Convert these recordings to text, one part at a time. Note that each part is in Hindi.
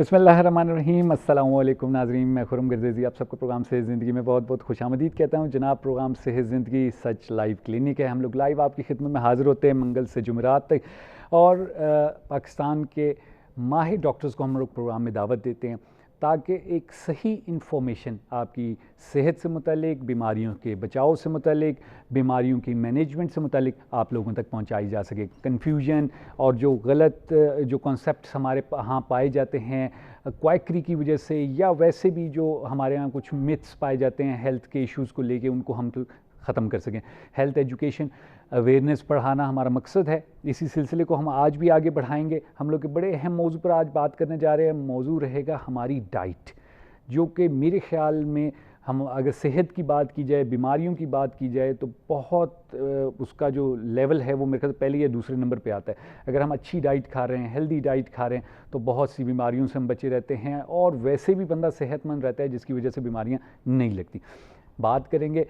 बिस्मिल्लाहिर्रहमानिर्रहीम, अस्सलाम वालेकुम नाज़रीन। मैं खुरम गर्देज़ी आप सबको प्रोग्राम सेहत ज़िंदगी में बहुत बहुत खुशामदीद कहता हूँ। जनाब, प्रोग्राम सेहत ज़िंदगी सच लाइव क्लिनिक है। हम लोग लाइव आपकी खिदमत में हाज़िर होते हैं मंगल से जुमेरात तक, और पाकिस्तान के माहिर डॉक्टर्स को हम लोग प्रोग्राम में दावत देते हैं ताकि एक सही इन्फॉर्मेशन आपकी सेहत से मुतल्लिक, बीमारियों के बचाव से मुतल्लिक, बीमारियों की मैनेजमेंट से मुतल्लिक आप लोगों तक पहुंचाई जा सके। कन्फ्यूजन और जो गलत जो कॉन्सेप्ट्स हमारे यहाँ पाए जाते हैं क्वाइकरी की वजह से, या वैसे भी जो हमारे यहाँ कुछ मिथ्स पाए जाते हैं हेल्थ के इश्यूज़ को लेके, उनको हम तो ख़त्म कर सकें। हेल्थ एजुकेशन अवेयरनेस बढ़ाना हमारा मकसद है। इसी सिलसिले को हम आज भी आगे बढ़ाएंगे। हम लोग के बड़े अहम मौजू पर आज बात करने जा रहे हैं। मौजू रहेगा हमारी डाइट, जो कि मेरे ख़्याल में हम अगर सेहत की बात की जाए, बीमारियों की बात की जाए, तो बहुत उसका जो लेवल है वो मेरे ख्याल पहले या दूसरे नंबर पे आता है। अगर हम अच्छी डाइट खा रहे हैं, हेल्दी डाइट खा रहे हैं, तो बहुत सी बीमारियों से हम बचे रहते हैं, और वैसे भी बंदा सेहतमंद रहता है, जिसकी वजह से बीमारियां नहीं लगती। बात करेंगे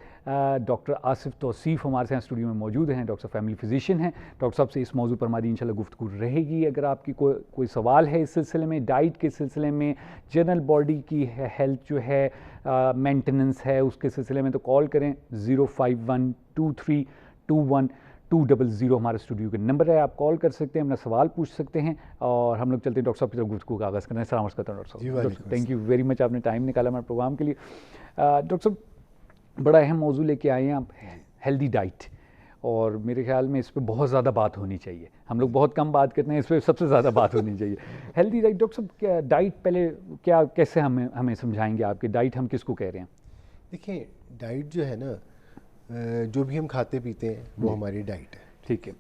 डॉक्टर आसिफ तौसीफ़ हमारे साथ स्टूडियो में मौजूद हैं। डॉक्टर फैमिली फिजिशियन हैं। डॉक्टर साहब से इस मौजू पर हमारी इंशाल्लाह गुफ्तगू रहेगी। अगर आपकी कोई सवाल है इस सिलसिले में, डाइट के सिलसिले में, जनरल बॉडी की हेल्थ जो है, मेंटेनेंस है, उसके सिलसिले में, तो कॉल करें 05123212200 हमारे स्टूडियो के नंबर है। आप कॉल कर सकते हैं, अपना सवाल पूछ सकते हैं, और हम लोग चलते हैं डॉक्टर साहब की तरफ गुफ्तगू का आगाज़ करते हैं। सलाम करता हूँ डॉक्टर साहब। थैंक यू वेरी मच, आपने टाइम निकाला हमारे प्रोग्राम के लिए। डॉक्टर साहब, बड़ा अहम मौजू लेके आए हैं आप, हेल्दी डाइट, और मेरे ख्याल में इस पर बहुत ज़्यादा बात होनी चाहिए। हम लोग बहुत कम बात करते हैं, इस पर सबसे ज़्यादा बात होनी चाहिए। हेल्दी डाइट, डॉक्टर साहब क्या डाइट, पहले क्या कैसे हमें समझाएंगे आपके डाइट हम किसको कह रहे हैं? देखिए, डाइट जो है ना, जो भी हम खाते पीते हैं वो हमारी डाइट है। ठीक है।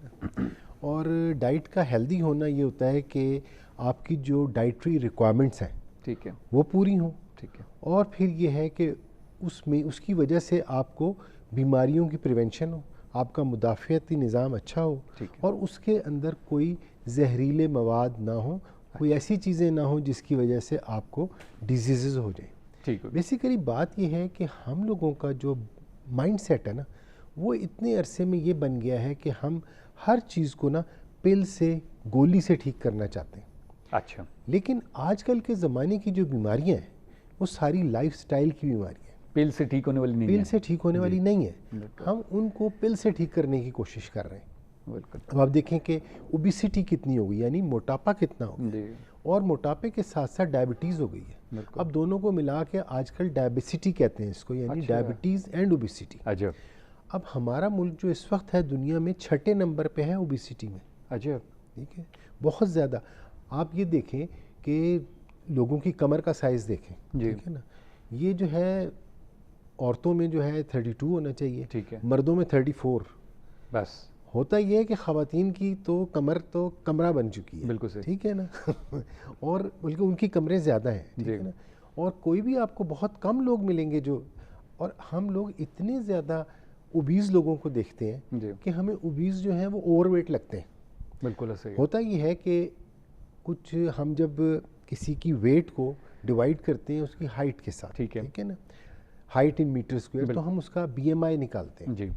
और डाइट का हेल्दी होना ये होता है कि आपकी जो डाइटरी रिक्वायरमेंट्स हैं, ठीक है, वो पूरी हों। ठीक है। और फिर ये है कि उसमें उसकी वजह से आपको बीमारियों की प्रिवेंशन हो, आपका मुदाफ़ियाती निज़ाम अच्छा हो, और उसके अंदर कोई जहरीले मवाद ना हो, कोई ऐसी चीज़ें ना हो जिसकी वजह से आपको डिजीज़ हो जाए। ठीक है। बेसिकली बात यह है कि हम लोगों का जो माइंड सेट है ना, वो इतने अरसे में ये बन गया है कि हम हर चीज़ को ना पिल से, गोली से ठीक करना चाहते हैं। अच्छा। लेकिन आजकल के ज़माने की जो बीमारियां हैं वो सारी लाइफस्टाइल की बीमारियां हैं, पिल से ठीक होने वाली नहीं है। पिल से ठीक होने वाली नहीं है। हम उनको पिल से ठीक करने की कोशिश कर रहे हैं। बिल्कुल। अब आप देखें कि ओबिसिटी कितनी हो गई, यानी मोटापा कितना हो गया, और मोटापे के साथ साथ डायबिटीज़ हो गई है। अब दोनों को मिला के आजकल डायबिसिटी कहते हैं इसको, यानी डायबिटीज़ एंड ओबिसिटी। अच्छा। अब हमारा मुल्क जो इस वक्त है दुनिया में 6ठे नंबर पे है ओबिसिटी में। अच्छा। ठीक है, बहुत ज़्यादा। आप ये देखें कि लोगों की कमर का साइज़ देखें, ठीक है ना, ये जो है औरतों में जो है 32 होना चाहिए, ठीक है, मर्दों में 34। बस होता ये है कि ख़वातीन की तो कमर तो कमरा बन चुकी है, बिल्कुल सही, ठीक है ना और बल्कि उनकी कमरें ज़्यादा हैं, ठीक है ना। और कोई भी आपको बहुत कम लोग मिलेंगे जो, और हम लोग इतने ज़्यादा ओबीज़ लोगों को देखते हैं कि हमें ओबीज़ जो है वो ओवरवेट लगते हैं। बिल्कुल सही। होता ये है कि कुछ हम जब किसी की वेट को डिवाइड करते हैं उसकी हाइट के साथ, ठीक है ना, हाइट इन मीटर स्क्वायर, तो हम उसका बीएमआई निकालते हैं। जी।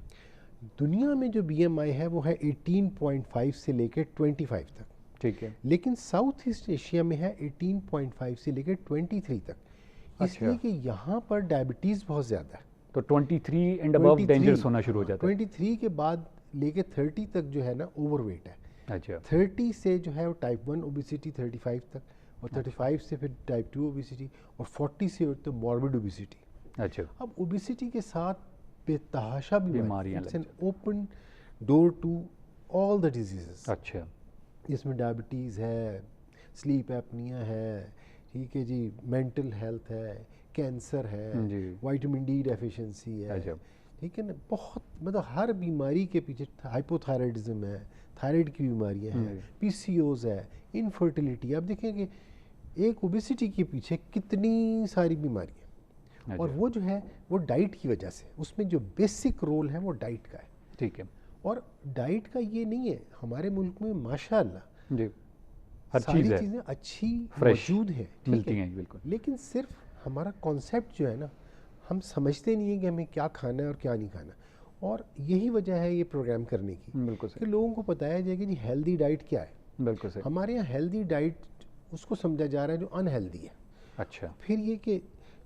दुनिया में जो बीएमआई है वो है 18.5 से लेकर 25 तक, ठीक है, लेकिन साउथ ईस्ट एशिया में है 18.5 से लेकर 23 तक। इसलिए कि यहाँ पर डायबिटीज़ बहुत ज़्यादा है, तो 23 एंड अबव डेंजरस होना शुरू हो जाता है। 23 के बाद लेके 30 तक जो है ना ओवरवेट है। अच्छा। 30 से जो है वो टाइप 1 ओबिसिटी 35 तक, और 35 से फिर टाइप 2 ओबिसिटी, और 40 से तो मॉर्बिड ओबिसिटी। अच्छा। अब ओबिसिटी के साथ बेतहाशा बीमारियां, it's an open door to all the diseases. अच्छा। इसमें डायबिटीज़ है, स्लीप एपनिया है, ठीक है जी, मेंटल हेल्थ है, कैंसर है, विटामिन डी डेफिशिएंसी है, ठीक है ना, बहुत मतलब हर बीमारी के पीछे हाइपोथायराइडिज्म है, थायराइड की बीमारियां हैं, पीसीओज है, इनफर्टिलिटी। आप देखें कि एक ओबेसिटी के पीछे कितनी सारी बीमारियां, और वो जो है वो डाइट की वजह से, उसमें जो बेसिक रोल है वो डाइट का है। ठीक है। और डाइट का ये नहीं है, हमारे मुल्क में माशाअल्लाह जी हर सारी चीज़ चीज़ें अच्छी फ्रेश मौजूद है, मिलती हैं, बिल्कुल। लेकिन सिर्फ हमारा कॉन्सेप्ट जो है ना, हम समझते नहीं है कि हमें क्या खाना है और क्या नहीं खाना। और यही वजह है ये प्रोग्राम करने की, बिल्कुल कि लोगों को बताया जाए कि जी हेल्दी डाइट क्या है। बिल्कुल सही। हमारे यहाँ हेल्दी डाइट उसको समझा जा रहा है जो अनहेल्दी है। अच्छा। फिर ये कि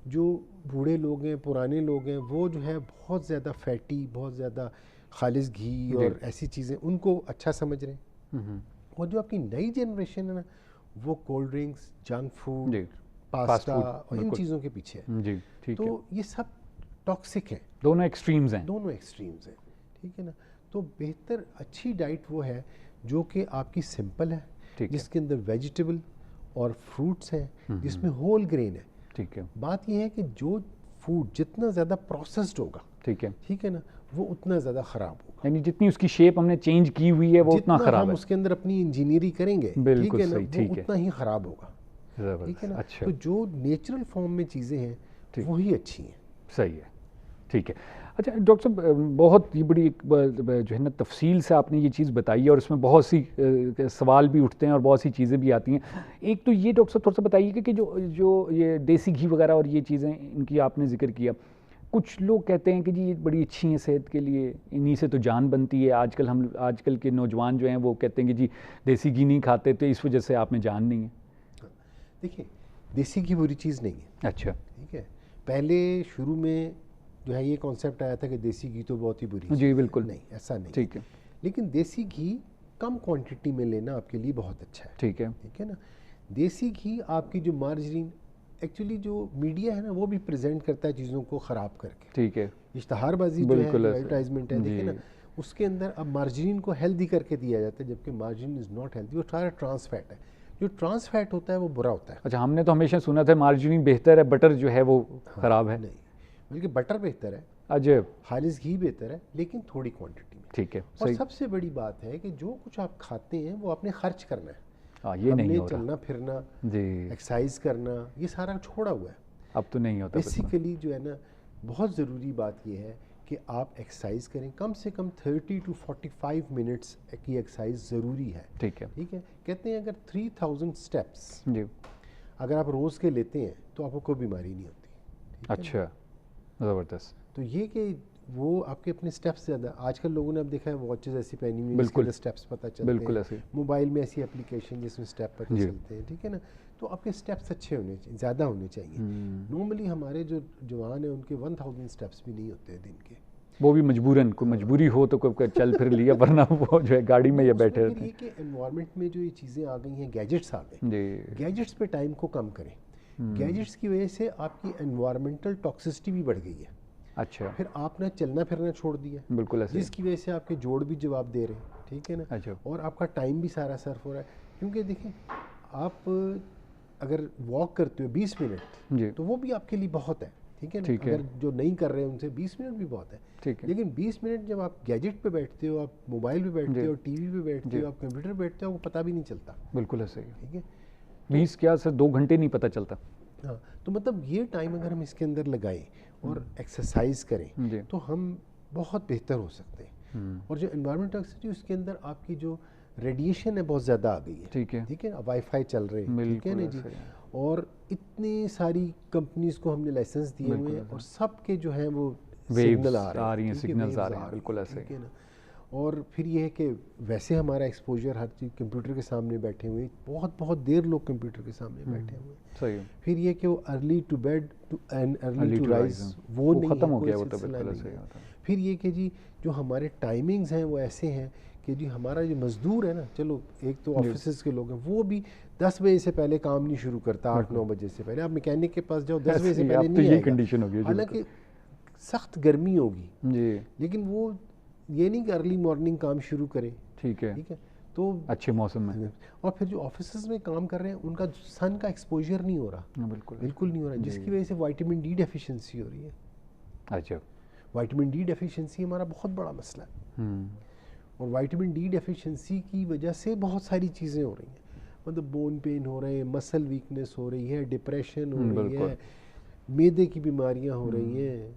जो बूढ़े लोग हैं, पुराने लोग हैं, वो जो है बहुत ज़्यादा फैटी, बहुत ज़्यादा खालिस घी और ऐसी चीज़ें उनको अच्छा समझ रहे हैं। और जो आपकी नई जनरेशन है ना, वो cold drinks, junk food, pasta और इन चीज़ों के पीछे है। जी, ठीक तो है। ये सब टॉक्सिक है, दोनों एक्सट्रीम्स हैं। दोनों एक्सट्रीम्स हैं, ठीक है ना। तो बेहतर अच्छी डाइट वो है जो कि आपकी सिंपल है, जिसके अंदर वेजिटेबल और फ्रूट्स हैं, जिसमें होल ग्रेन है। ठीक है। बात यह है कि जो फूड जितना ज़्यादा प्रोसेस्ड होगा, ठीक है ना, वो उतना ज़्यादा ख़राब होगा। यानी जितनी उसकी शेप हमने चेंज की हुई है वो उतना ख़राब है। हम उसके अंदर अपनी इंजीनियरिंग करेंगे, ठीक है ना, वो उतना ही ख़राब होगा, ठीक है ना। अच्छा। तो जो नेचुरल फॉर्म में चीज़ें हैं वही अच्छी हैं। सही है, ठीक है। अच्छा डॉक्टर साहब, बहुत ही बड़ी जो है ना तफसील से आपने ये चीज़ बताई है और इसमें बहुत सी सवाल भी उठते हैं और बहुत सी चीज़ें भी आती हैं। एक तो ये डॉक्टर साहब थोड़ा सा बताइए कि जो ये देसी घी वगैरह और ये चीज़ें इनकी आपने जिक्र किया, कुछ लोग कहते हैं कि जी ये बड़ी अच्छी हैं सेहत के लिए, इन्हीं से तो जान बनती है। आजकल के नौजवान जो हैं वो कहते हैं कि जी देसी घी नहीं खाते तो इस वजह से आप में जान नहीं है। देखिए, देसी घी बुरी चीज़ नहीं है। अच्छा, ठीक है। पहले शुरू में जो है ये कॉन्सेप्ट आया था कि देसी घी तो बहुत ही बुरी चीज़ जी बिल्कुल नहीं, ऐसा नहीं, ठीक है। लेकिन देसी घी कम क्वांटिटी में लेना आपके लिए बहुत अच्छा है, ठीक है, ठीक है ना। देसी घी आपकी जो मार्जरीन, एक्चुअली जो मीडिया है ना वो भी प्रेजेंट करता है चीज़ों को ख़राब करके, ठीक है, इश्तहारबाजी जो है, एडवर्टाइजमेंट है, देखिए ना, उसके अंदर अब मार्जरीन को हेल्दी करके दिया जाता है, जबकि मार्जरीन इज़ नॉट हेल्दी, वो सारा ट्रांस फैट है। जो ट्रांस फैट होता है वो बुरा होता है। अच्छा, हमने तो हमेशा सुना था मार्जरीन बेहतर है, बटर जो है वो ख़राब है। नहीं, बल्कि बटर बेहतर है, अजब, खालिस घी बेहतर है, लेकिन थोड़ी क्वांटिटी में, ठीक है। और सबसे बड़ी बात है कि जो कुछ आप खाते हैं वो आपने खर्च करना है। ये नहीं हो रहा। चलना फिरना जी, एक्सरसाइज करना, ये सारा छोड़ा हुआ है, अब तो नहीं होता। बेसिकली जो है ना, बहुत ज़रूरी बात ये है कि आप एक्सरसाइज करें, कम से कम 30 to 45 मिनट्स की एक्सरसाइज ज़रूरी है, ठीक है, ठीक है। कहते हैं अगर 3000 स्टेप्स जी अगर आप रोज़ के लेते हैं तो आपको कोई बीमारी नहीं होती। अच्छा, ज़बरदस्त। तो ये कि वो आपके अपने स्टेप्स ज़्यादा, आजकल लोगों ने अब देखा है वॉचेस ऐसी पहनी हुई, बिल्कुल स्टेप्स पता चलते बिल्कुल हैं, ऐसे मोबाइल में ऐसी एप्लीकेशन जिसमें स्टेप पता चलते हैं, ठीक है ना। तो आपके स्टेप्स अच्छे होने चाहिए, ज़्यादा होने चाहिए। नॉर्मली हमारे जो जवान हैं उनके 1000 स्टेप्स भी नहीं होते हैं दिन के, वो भी मजबूरन, कोई मजबूरी हो तो कोई चल फिर लिया, वरना वो जो है गाड़ी में या बैठे रहते हैं। ये कि एनवायरनमेंट में जो ये चीज़ें आ गई हैं, गैजेट्स आ गए, गैजेट्स पे टाइम को कम करें। गैजेट्स की वजह से आपकी एनवायरमेंटल टॉक्सिसिटी भी बढ़ गई है। अच्छा, फिर आपने चलना फिरना छोड़ दिया, बिल्कुल ऐसे, जिसकी वजह से आपके जोड़ भी जवाब दे रहे हैं, ठीक है ना। अच्छा, और आपका टाइम भी सारा सर्फ हो रहा है, क्योंकि देखिए आप अगर वॉक करते हो 20 मिनट तो वो भी आपके लिए बहुत है, ठीक है ना। अगर जो नहीं कर रहे हैं उनसे 20 मिनट भी बहुत है, ठीक है। लेकिन 20 मिनट जब आप गैजेट पे बैठते हो, आप मोबाइल पे बैठते हो, टीवी पे बैठते हो, आप कंप्यूटर पे बैठते हो, आपको पता भी नहीं चलता। बिल्कुल ऐसे ही, ठीक है। 20 क्या से 2 घंटे नहीं पता चलता। हाँ, तो मतलब ये टाइम अगर हम इसके अंदर लगाएं और एक्सरसाइज करें तो हम बहुत बेहतर हो सकते हैं। और जो एनवायरमेंट टॉक्सिसिटी, उसके अंदर आपकी जो रेडिएशन है बहुत ज़्यादा आ गई है, ठीक है, ठीक है। वाईफाई चल रहे हैं, ठीक है ना जी, और इतनी सारी कंपनीज को हमने लाइसेंस दिए हुए हैं, और सबके जो है वो सिग्नल आ रही हैं, सिग्नल्स आ रहे हैं, बिल्कुल ऐसे, ठीक है ना। और फिर ये है कि वैसे हमारा एक्सपोजर हर चीज़ कंप्यूटर के सामने बैठे हुए, बहुत बहुत देर लोग कंप्यूटर के सामने बैठे हुए, सही है। फिर ये कि वो early to bed and early to rise, वो नहीं खत्म हो है, गया, वो तो बिल्कुल ऐसे ही होता है। फिर ये कि जी जो हमारे टाइमिंग्स हैं वो ऐसे हैं कि जी हमारा जो मजदूर है ना, चलो एक तो ऑफिस के लोग हैं, वो भी 10 बजे से पहले काम नहीं शुरू करता, 8-9 बजे से पहले। आप मैकेनिक के पास जाओ 10 बजे से पहले नहीं आएगा, कंडीशन होगी, हालांकि सख्त गर्मी होगी जी, लेकिन वो ये नहीं कि अर्ली मॉर्निंग काम शुरू करें, ठीक है, ठीक है। तो अच्छे मौसम में, और फिर जो ऑफिस में काम कर रहे हैं उनका सन का एक्सपोजर नहीं हो रहा, बिल्कुल नहीं हो रहा, जिसकी वजह से विटामिन डी डेफिशिएंसी हो रही है। अच्छा, विटामिन डी डेफिशिएंसी हमारा बहुत बड़ा मसला है, और विटामिन डी डेफिशिएंसी की वजह से बहुत सारी चीज़ें हो रही हैं, मतलब बोन पेन हो रहे हैं, मसल वीकनेस हो रही है, डिप्रेशन हो रही है, मैदे की बीमारियां हो रही हैं,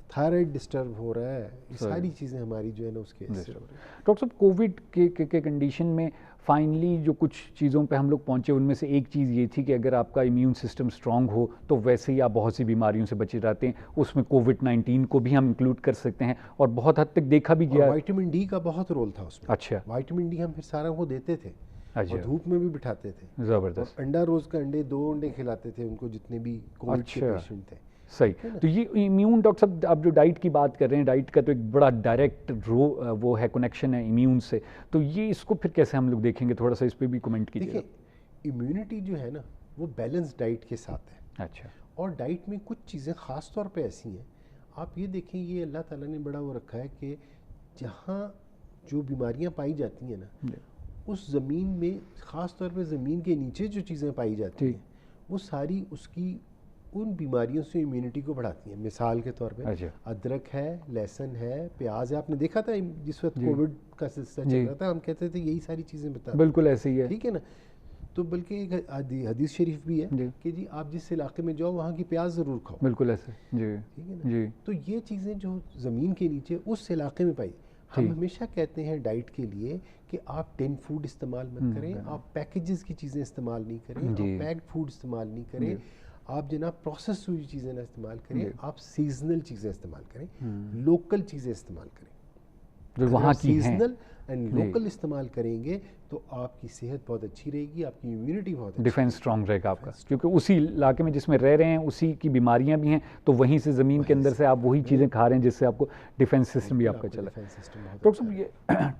थायराइड डिस्टर्ब हो रहा है, ये सारी चीज़ें हमारी जो है ना उसके इससे हो रही है। डॉक्टर साहब, कोविड के कंडीशन में फाइनली जो कुछ चीज़ों पे हम लोग पहुँचे, उनमें से एक चीज़ ये थी कि अगर आपका इम्यून सिस्टम स्ट्रांग हो तो वैसे ही आप बहुत सी बीमारियों से बचे रहते हैं। उसमें कोविड-19 को भी हम इंक्लूड कर सकते हैं, और बहुत हद तक देखा भी गया। विटामिन डी का बहुत रोल था उसमें। अच्छा, विटामिन डी हम फिर सारा को देते थे, और धूप में भी बिठाते थे। ज़बरदस्त। और अंडा रोज़ का दो अंडे खिलाते थे उनको, जितने भी कोविड के पेशेंट थे। सही। तो ये इम्यून, डॉक्टर साहब आप जो डाइट की बात कर रहे हैं, डाइट का तो एक बड़ा डायरेक्ट वो है, कनेक्शन है इम्यून से, तो ये इसको फिर कैसे हम लोग देखेंगे, थोड़ा सा इस पर भी कमेंट कीजिए। देखिए इम्यूनिटी जो है ना वो बैलेंस डाइट के साथ है। अच्छा। और डाइट में कुछ चीज़ें ख़ास तौर पे ऐसी हैं, आप ये देखें, ये अल्लाह ताला ने बड़ा वो रखा है कि जहाँ जो बीमारियाँ पाई जाती हैं ना, उस ज़मीन में ख़ास तौर पे ज़मीन के नीचे जो चीज़ें पाई जाती हैं वो सारी उसकी उन बीमारियों से इम्यूनिटी को बढ़ाती हैं। मिसाल के तौर पे अदरक है, लहसुन है, प्याज है। आपने देखा था जिस वक्त कोविड का सिलसिला चल रहा था, हम कहते थे यही सारी चीज़ें बता, बिल्कुल ऐसे ही है, ठीक है ना। तो बल्कि एक हदीस शरीफ भी है कि जी आप जिस इलाके में जाओ वहाँ की प्याज ज़रूर खाओ। बिल्कुल ऐसे, जी, ठीक है ना जी। तो ये चीज़ें जो ज़मीन के नीचे उस इलाके में पाई, हम हमेशा कहते हैं डाइट के लिए कि आप टिन फूड इस्तेमाल मत करें, आप पैकेजेस की चीज़ें इस्तेमाल नहीं करें, आप पैक्ड फूड इस्तेमाल नहीं करें, आप जनाब प्रोसेस हुई चीज़ें ना इस्तेमाल करें, आप सीजनल चीज़ें इस्तेमाल करें, लोकल चीज़ें इस्तेमाल करें। जो वहाँ की सीजनल एंड लोकल इस्तेमाल करेंगे तो आपकी सेहत बहुत अच्छी रहेगी, आपकी इम्यूनिटी बहुत अच्छी, डिफेंस स्ट्रॉन्ग रहेगा आपका, क्योंकि उसी इलाके में जिसमें रह रहे हैं उसी की बीमारियां भी हैं, तो वहीं से ज़मीन के अंदर से आप वही चीज़ें खा रहे हैं जिससे आपको डिफेंस सिस्टम भी आपका चला। डॉक्टर साहब ये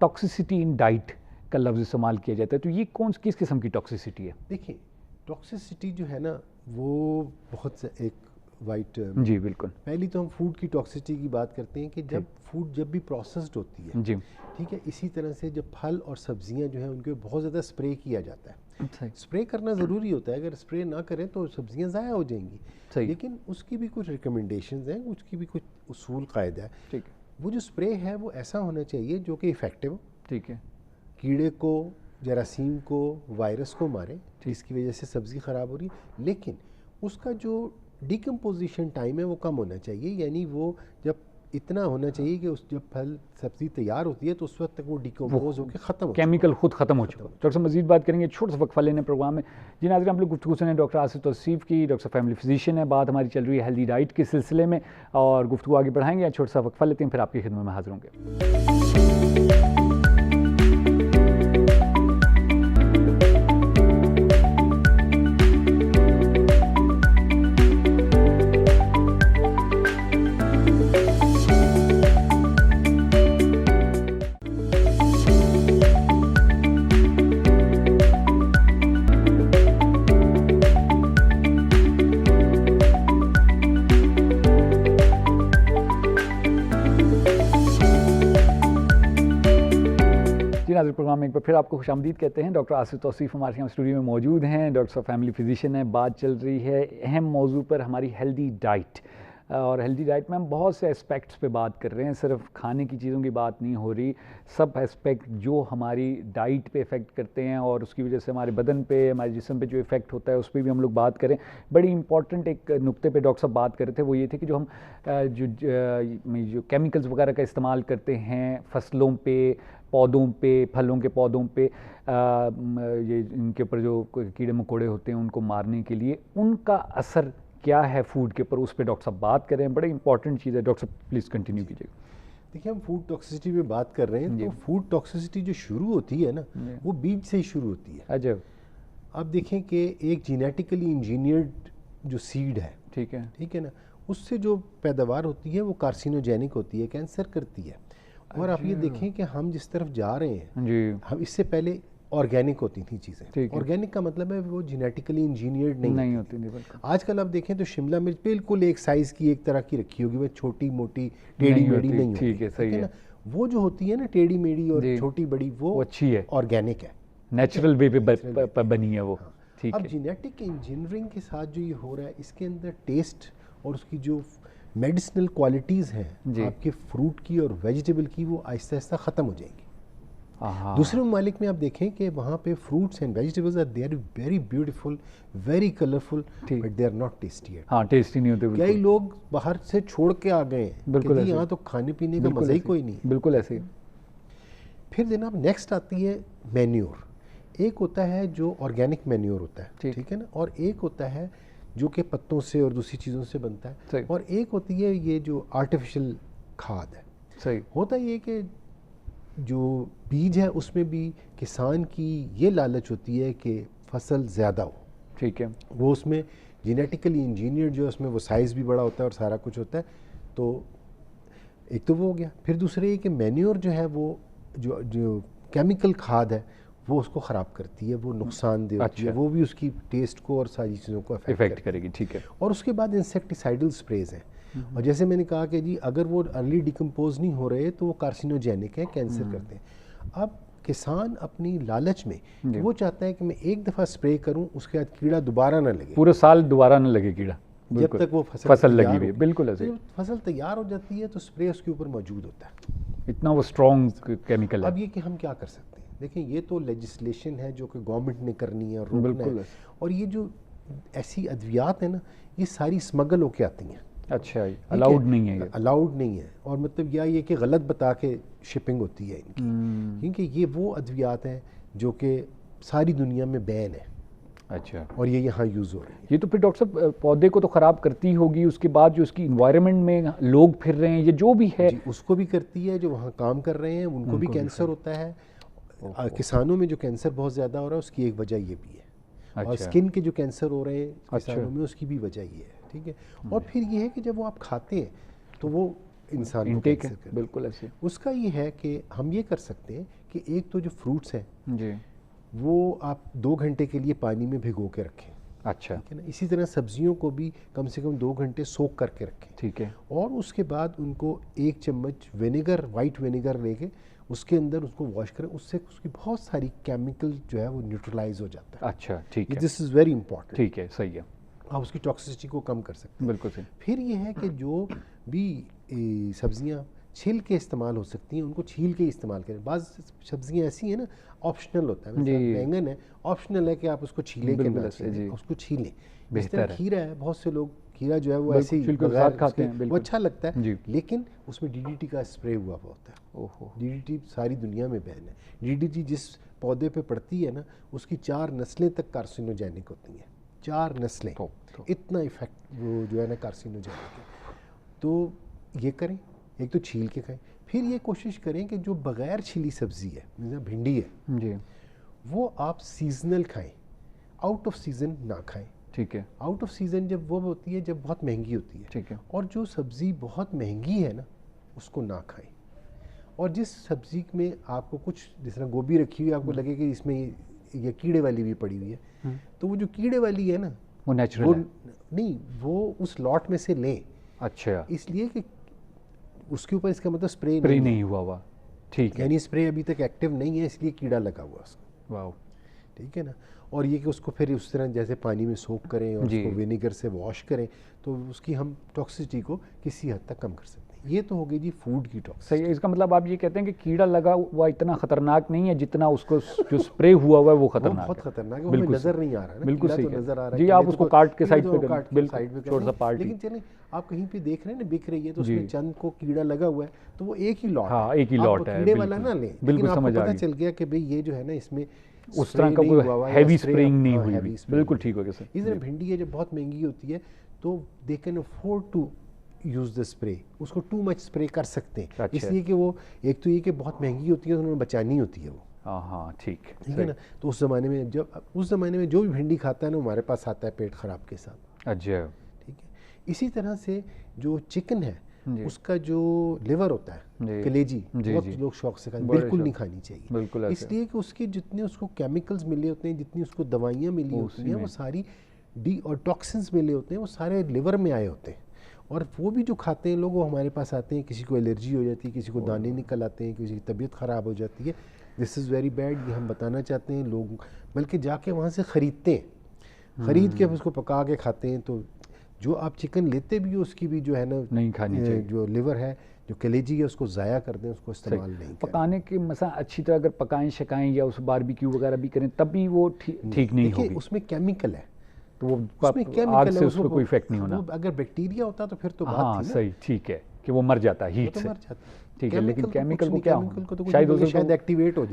टॉक्सिसिटी इन डाइट का लफ्ज़ इस्तेमाल किया जाता है, तो ये किस किस्म की टॉक्सिसिटी है? देखिए टॉक्सिसिटी जो है ना वो बहुत एक वाइट, जी बिल्कुल। पहली तो हम फूड की टॉक्सिसिटी की बात करते हैं कि जब फूड जब भी प्रोसेस्ड होती है, जी ठीक है, इसी तरह से जब फल और सब्जियां जो हैं उनके बहुत ज़्यादा स्प्रे किया जाता है। स्प्रे करना ज़रूरी होता है, अगर स्प्रे ना करें तो सब्जियां ज़ाया हो जाएंगी, लेकिन उसकी भी कुछ रिकमेंडेशंस हैं, उसकी भी कुछ उसूल कायदा है। ठीक है। वो जो स्प्रे है वो ऐसा होना चाहिए जो कि इफ़ेक्टिव हो, ठीक है, कीड़े को, जरासीम को, वायरस को मारे जिसकी वजह से सब्ज़ी ख़राब हो रही है, लेकिन उसका जो डिकम्पोजिशन टाइम है वो कम होना चाहिए, यानी वो जब इतना होना चाहिए कि उस जब फल सब्ज़ी तैयार होती है तो उस वक्त तक वो डिकम्पोज होकर ख़त्म हो, केमिकल खुद ख़त्म हो चुका है। डॉक्टर साहब मज़ीद बात करेंगे, छोटा सा वक्फा लेने प्रोग्राम में। जी नाज़रीन, हम लोग गुफ्तगू सुने डॉक्टर आसिफ तौसीफ़ की, डॉक्टर फैमिली फिजिशियन है, बात हमारी चल रही है हेल्दी डाइट के सिलसिले में, और गुफ्तगू आगे बढ़ाएंगे। छोटा सा वक्फा लेते हैं, फिर आपकी खिदमत में हाजिर होंगे। प्रोग्राम में एक बार फिर आपको खुशामदीद कहते हैं। डॉक्टर आसिफ तौसीफ़ हमारे यहाँ स्टूडियो में मौजूद हैं, डॉक्टर फैमिली फिजिशियन है। बात चल रही है अहम मौजू पर, हमारी हेल्दी डाइट, और हेल्दी डाइट में हम बहुत से एस्पेक्ट्स पे बात कर रहे हैं, सिर्फ खाने की चीज़ों की बात नहीं हो रही, सब एस्पेक्ट जो हमारी डाइट पे इफ़ेक्ट करते हैं और उसकी वजह से हमारे बदन पे, हमारे जिस्म पे जो इफ़ेक्ट होता है उस पर भी हम लोग बात करें। बड़ी इंपॉर्टेंट एक नुक्ते पे डॉक्टर साहब बात कर रहे थे, वो ये थे कि जो हम जो केमिकल्स वगैरह का इस्तेमाल करते हैं फसलों पे, पौधों पे, फलों के पौधों पे, ये इनके ऊपर जो कीड़े मकोड़े होते हैं उनको मारने के लिए, उनका असर क्या है फूड के ऊपर, उस पर डॉक्टर साहब बात करें। बड़ी इंपॉर्टेंट चीज़ है। डॉक्टर साहब प्लीज़ कंटिन्यू कीजिएगा। देखिए हम फूड टॉक्सिसिटी पे बात कर रहे हैं, तो फूड टॉक्सिसिटी जो शुरू होती है ना वो बीज से ही शुरू होती है। अजब। आप देखें कि एक जेनेटिकली इंजीनियर्ड जो सीड है, ठीक है ना, उससे जो पैदावार होती है वो कार्सिनोजेनिक होती है, कैंसर करती है। और आप ये देखें कि हम जिस तरफ जा रहे हैं जी, हम इससे पहले ऑर्गेनिक होती थी चीज़ें। ऑर्गेनिक का मतलब है वो जेनेटिकली इंजीनियर्ड नहीं होती थी। आजकल आप देखें तो शिमला मिर्च बिल्कुल एक साइज़ की, एक तरह की रखी होगी, वह छोटी मोटी टेढ़ी मेढ़ी नहीं होती। ठीक है, सही है ना। वो जो होती है ना टेढ़ी मेढ़ी और छोटी बड़ी, वो अच्छी है, ऑर्गेनिक है, नेचुरल वे पे बनी है वो। ठीक है। अब जेनेटिक इंजीनियरिंग के साथ जो ये हो रहा है, इसके अंदर टेस्ट और उसकी जो मेडिसिनल क्वालिटीज़ हैं आपके फ्रूट की और वेजिटेबल की, वो आहिस्ता आहिस्ता ख़त्म हो जाएंगी। दूसरे ममालिक में आप देखें कि वहाँ पे fruits and vegetables are they are very beautiful, very colourful, but they are not tasty. हाँ, टेस्टी नहीं होते। कई लोग बाहर से छोड़ के आ गए हैं, बिल्कुल यहाँ तो खाने पीने का मज़ा ही कोई नहीं। बिल्कुल ऐसे ही। फिर जनाब नेक्स्ट आती है मैन्योर। एक होता है जो ऑर्गेनिक मैन्योर होता है, ठीक है ना, और एक होता है जो कि पत्तों से और दूसरी चीज़ों से बनता है, और एक होती है ये जो आर्टिफिशियल खाद है। सही। होता ये कि जो बीज है उसमें भी किसान की ये लालच होती है कि फसल ज़्यादा हो। ठीक है। वो उसमें जेनेटिकली इंजीनियर जो है उसमें वो साइज़ भी बड़ा होता है और सारा कुछ होता है। तो एक तो वो हो गया, फिर दूसरे ये कि मैन्योर जो है वो जो जो केमिकल खाद है वो उसको ख़राब करती है, वो नुकसानदेह होती है, वो भी उसकी टेस्ट को और सारी चीज़ों को इफेक्ट करेगी। ठीक है। और उसके बाद इंसेक्टिसाइडल स्प्रेज हैं, और जैसे मैंने कहा कि जी अगर वो अर्ली डिकम्पोज नहीं हो रहे तो वो कार्सिनोजेनिक है, कैंसर करते हैं। अब किसान अपनी लालच में वो चाहता है कि मैं एक दफ़ा स्प्रे करूं, उसके बाद कीड़ा दोबारा ना लगे, पूरे साल दोबारा ना लगे कीड़ा, जब तक वो फसल लगी हुई है। बिल्कुल ऐसे। तो फसल तैयार हो जाती है तो स्प्रे उसके ऊपर मौजूद होता है, इतना वो स्ट्रॉन्ग केमिकल है। अब ये कि हम क्या कर सकते हैं, देखिए ये तो लेजिस्लेशन है जो कि गवर्नमेंट ने करनी है और रोकना है। और ये जो ऐसी अद्वियात है ना, ये सारी स्मगल होके आती हैं। अच्छा, अलाउड नहीं है, अलाउड नहीं है। और मतलब यह ये कि गलत बता के शिपिंग होती है इनकी, क्योंकि ये वो अद्वियात हैं जो कि सारी दुनिया में बैन है। अच्छा। और ये यहाँ यूज़ हो रही है। ये तो फिर डॉक्टर साहब पौधे को तो ख़राब करती होगी, उसके बाद जो उसकी इन्वायरमेंट में लोग फिर रहे हैं, ये जो भी है उसको भी करती है, जो वहाँ काम कर रहे हैं उनको भी कैंसर होता है। किसानों में जो कैंसर बहुत ज़्यादा हो रहा है उसकी एक वजह ये भी है। अच्छा। और स्किन के जो कैंसर हो रहे हैं किसानों में उसकी भी वजह ये है। ठीक है। और फिर ये है कि जब वो आप खाते हैं तो वो इंसान को कैंसर करता है। बिल्कुल ऐसे। उसका ये है कि हम ये कर सकते हैं कि एक तो जो फ्रूट्स हैं जी, वो आप 2 घंटे के लिए पानी में भिगो के रखें। अच्छा। ठीक है ना। इसी तरह सब्जियों को भी कम से कम 2 घंटे सोक करके रखें। ठीक है। और उसके बाद उनको 1 चम्मच विनेगर, वाइट विनेगर लेके उसके अंदर उसको वॉश करें, उससे उसकी बहुत सारी केमिकल जो है वो न्यूट्रलाइज हो जाता है। अच्छा, ठीक है। This is very important. ठीक है, सही है। आप उसकी टॉक्सिसिटी को कम कर सकते हैं। बिल्कुल सही। फिर ये है कि जो भी सब्जियां छिल के इस्तेमाल हो सकती हैं उनको छील के इस्तेमाल करें। बाज़ सब्जियां ऐसी हैं ना, ऑप्शनल होता है, जैसे बैंगन है, ऑप्शनल है कि आप उसको छीलें कि ना छीलें, उसको छीलें। जिस तरह खीरा है, बहुत से लोग खीरा जो है वो ऐसे ही बगैर खाते हैं, वो अच्छा लगता है, लेकिन उसमें डीडीटी का स्प्रे हुआ होता है। ओहो। डीडीटी सारी दुनिया में बैन है। डीडीटी जिस पौधे पे पड़ती है ना, उसकी 4 नस्लें तक कार्सिनोजेनिक होती हैं। 4 नस्लें, इतना इफेक्ट वो जो है ना कार्सिनोजेनिक है। तो ये करें, एक तो छील के खाएं। फिर ये कोशिश करें कि जो बगैर छिली सब्जी है, जैसे भिंडी है जी, वो आप सीजनल खाएं, आउट ऑफ सीजन ना खाएं। ठीक है। आउट ऑफ सीजन जब वो होती है जब बहुत महंगी होती है। ठीक है। और जो सब्ज़ी बहुत महंगी है ना, उसको ना खाएं। और जिस सब्ज़ी में आपको कुछ, जिस तरह गोभी रखी हुई आपको लगे कि इसमें ये कीड़े वाली भी पड़ी हुई है, तो वो जो कीड़े वाली है ना, वो नेचुरल है नहीं, वो उस लॉट में से लें। अच्छा। इसलिए कि उसके ऊपर इसका मतलब स्प्रे नहीं हुआ। ठीक है। यानी स्प्रे अभी तक एक्टिव नहीं है, इसलिए कीड़ा लगा हुआ उसको। वाह। ठीक है ना। और ये कि उसको फिर उस तरह जैसे पानी में सोक करें और उसको विनेगर से वॉश करें, तो उसकी हम टॉक्सिसिटी को किसी हद तक कम कर सकते हैं। ये तो हो गई जी फूड की टॉक्सिसिटी। सही है। इसका मतलब आप ये कहते हैं कि कीड़ा लगा हुआ इतना खतरनाक नहीं है जितना उसको जो स्प्रे हुआ है वो खतरनाक है। बहुत खतरनाक है, वो हमें नजर नहीं आ रहा है। बिल्कुल सही तो नजर आ रहा है जी। आप उसको काट के साइड पे कर, बिल्कुल छोटा सा पार्ट। लेकिन चलिए आप कहीं पे देख रहे हैं ना बिक रही है, तो उसमें चंद को कीड़ा लगा हुआ है, तो वो एक ही लॉट है। हाँ, एक ही लॉट है, कीड़े वाला ना लें। बिल्कुल समझ आ गया। पता चल गया कि भाई ये जो है ना, इसमें उस तरह का कोई हैवी स्प्रेइंग नहीं हुई। बिल्कुल ठीक हो गया सर। इस तरह भिंडी है जब बहुत महंगी होती है तो they can afford to use the spray, उसको टू मच स्प्रे कर सकते हैं। अच्छा। इसलिए कि वो एक तो ये कि बहुत महंगी होती है तो उन्होंने बचानी होती है वो। हाँ, ठीक है ना। तो उस ज़माने में जो भी भिंडी खाता है ना, हमारे पास आता है पेट ख़राब के साथ। अच्छा। ठीक है। इसी तरह से जो चिकन है उसका जो लिवर होता है, कलेजी, बहुत लोग शौक से खाते हैं, बिल्कुल नहीं खानी चाहिए। बिल्कुल। इसलिए कि उसके जितने उसको केमिकल्स मिले होते हैं, जितनी उसको दवाइयाँ मिली होती हैं, वो सारी और टॉक्सिन्स मिले होते हैं, वो सारे लिवर में आए होते हैं। और वो भी जो खाते हैं लोग, वो हमारे पास आते हैं, किसी को एलर्जी हो जाती है, किसी को दाने निकल आते हैं, किसी की तबीयत ख़राब हो जाती है। This is very bad. ये हम बताना चाहते हैं लोग, बल्कि जाके वहाँ से ख़रीदते हैं, ख़रीद के उसको पका के खाते हैं। तो जो आप चिकन लेते भी हो, उसकी भी जो है ना, नहीं खानी चाहिए। जो लिवर है, जो कलेजी है, उसको ज़ाया कर दें, उसको इस्तेमाल नहीं करें। पकाने के मसा अच्छी तरह अगर पकाएं शकाएं या उस बारबेक्यू वगैरह भी करें, तब भी वो ठीक नहीं होगी। उसमें केमिकल है, तो वो आग से उसको कोई इफेक्ट नहीं होना। अगर बैक्टीरिया होता तो फिर तो बात हाँ, सही, ठीक है कि वो मर जाता है हीट से। ठीक है, लेकिन केमिकल को क्या शायद एक्टिवेट हो